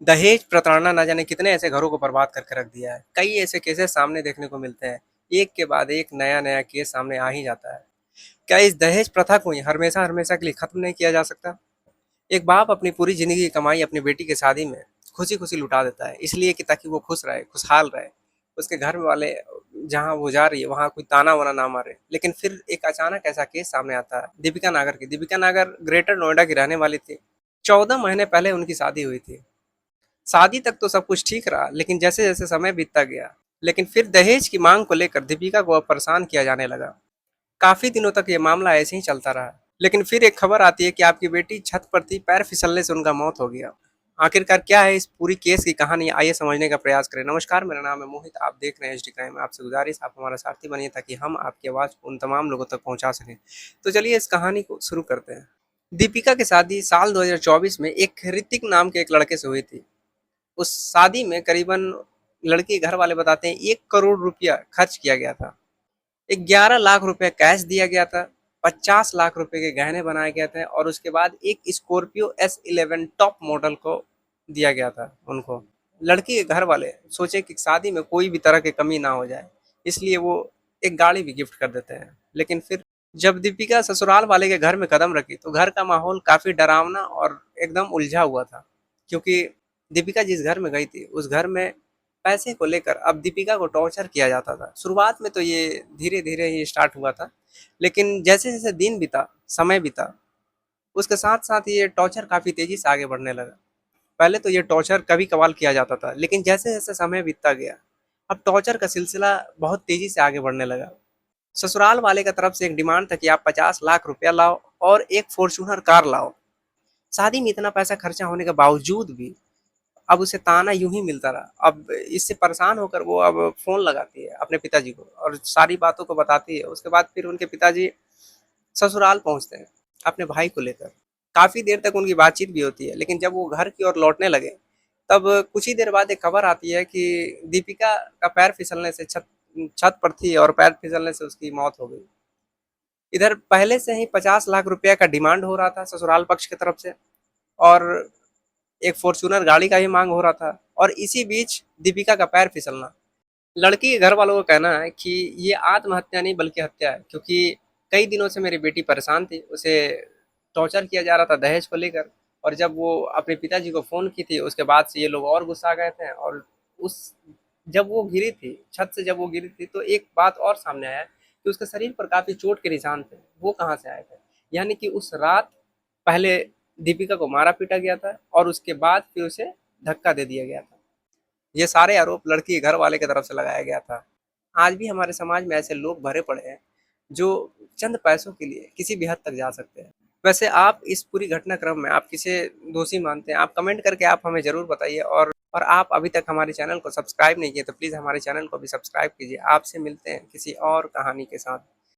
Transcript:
दहेज प्रताड़ना ना जाने कितने ऐसे घरों को बर्बाद करके रख दिया है। कई ऐसे केसेस सामने देखने को मिलते हैं। एक के बाद एक नया-नया केस सामने आ ही जाता है। क्या इस दहेज प्रथा को ही हमेशा-हमेशा के लिए खत्म नहीं किया जा सकता? एक बाप अपनी पूरी ज़िंदगी की कमाई अपनी बेटी की शादी में खुशी-खुशी लुटा देता है, इसलिए कि ताकि वो खुश रहे, खुशहाल रहे। उसके घर वाले जहाँ वो जा रही है, वहाँ कोई ताना-वाना ना मारे। लेकिन फिर एक अचानक ऐसा केस सामने आता है, दीपिका नागर की। दीपिका नागर ग्रेटर नोएडा की रहने वाली थी। 14 महीने पहले उनकी शादी हुई थी। शादी तक तो सब कुछ ठीक रहा, लेकिन जैसे-जैसे समय बीतता गया, लेकिन फिर दहेज की माँग को लेकर दीपिका को अब परेशान किया जाने लगा। काफ़ी दिनों तक ये मामला ऐसे ही चलता रहा। लेकिन फिर एक खबर आती है कि आपकी बेटी छत पर थी, पैर फिसलने से उनका मौत हो गया। आखिरकार क्या है इस पूरी केस की कहानी, आइए समझने का प्रयास करें। नमस्कार, मेरा नाम है मोहित, आप देख रहे हैं एचडी क्राइम। आपसे गुजारिश आप हमारा साथी बनिए ताकि हम आपकी आवाज़ उन तमाम लोगों तक पहुँचा सकें। तो चलिए इस कहानी को शुरू करते हैं। दीपिका की शादी साल 2024 में एक ऋतिक नाम के एक लड़के से हुई थी। उस शादी में करीबन लड़की के घर वाले बताते हैं 1 करोड़ रुपया खर्च किया गया था। 11 लाख रुपए कैश दिया गया था, 50 लाख रुपए के गहने बनाए गए थे और उसके बाद एक स्कॉर्पियो S11 टॉप मॉडल को दिया गया था उनको। लड़की के घर वाले सोचे कि शादी में कोई भी तरह की कमी ना हो जाए, इसलिए वो एक गाड़ी भी गिफ्ट कर देते हैं। लेकिन फिर जब दीपिका ससुराल वाले के घर में कदम रखी तो घर का माहौल काफी डरावना और एकदम उलझा हुआ था, क्योंकि दीपिका जिस घर में गई थी उस घर में पैसे को लेकर अब दीपिका को टॉर्चर किया जाता था। शुरुआत में तो ये धीरे-धीरे ही स्टार्ट हुआ था, लेकिन जैसे-जैसे दिन बीता, समय बीता, उसके साथ-साथ ये टॉर्चर काफ़ी तेज़ी से आगे बढ़ने लगा। पहले तो ये टॉर्चर कभी-कभार किया जाता था, लेकिन जैसे-जैसे समय बीतता गया, अब टॉर्चर का सिलसिला बहुत तेज़ी से आगे बढ़ने लगा। ससुराल वाले की तरफ से एक डिमांड था कि आप 50 लाख रुपया लाओ और एक फॉर्च्यूनर कार लाओ। शादी में इतना पैसा खर्चा होने के बावजूद भी अब उसे ताना यूं ही मिलता रहा। अब इससे परेशान होकर वो अब फोन लगाती है अपने पिताजी को और सारी बातों को बताती है। उसके बाद फिर उनके पिताजी ससुराल पहुंचते हैं अपने भाई को लेकर। काफी देर तक उनकी बातचीत भी होती है, लेकिन जब वो घर की ओर लौटने लगे तब कुछ ही देर बाद एक खबर आती है कि दीपिका का पैर फिसलने से छत छत पर थी और पैर फिसलने से उसकी मौत हो गई। इधर पहले से ही 50 लाख रुपया का डिमांड हो रहा था ससुराल पक्ष की तरफ से, और एक फॉर्च्यूनर गाड़ी का भी मांग हो रहा था, और इसी बीच दीपिका का पैर फिसलना। लड़की के घर वालों का कहना है कि ये आत्महत्या नहीं बल्कि हत्या है, क्योंकि कई दिनों से मेरी बेटी परेशान थी, उसे टॉर्चर किया जा रहा था दहेज को लेकर, और जब वो अपने पिताजी को फ़ोन की थी उसके बाद से ये लोग और गुस्सा गए थे। और उस जब वो गिरी थी छत से, जब वो गिरी थी तो एक बात और सामने आया कि उसके शरीर पर काफ़ी चोट के निशान थे। वो कहाँ से आए थे? यानी कि उस रात पहले दीपिका को मारा पीटा गया था और उसके बाद फिर उसे धक्का दे दिया गया था। ये सारे आरोप लड़की के घर वाले की तरफ से लगाया गया था। आज भी हमारे समाज में ऐसे लोग भरे पड़े हैं जो चंद पैसों के लिए किसी भी हद तक जा सकते हैं। वैसे आप इस पूरी घटनाक्रम में आप किसे दोषी मानते हैं? आप कमेंट करके आप हमें ज़रूर बताइए, और आप अभी तक हमारे चैनल को सब्सक्राइब नहीं किए तो प्लीज़ हमारे चैनल को भी सब्सक्राइब कीजिए। आपसे मिलते हैं किसी और कहानी के साथ।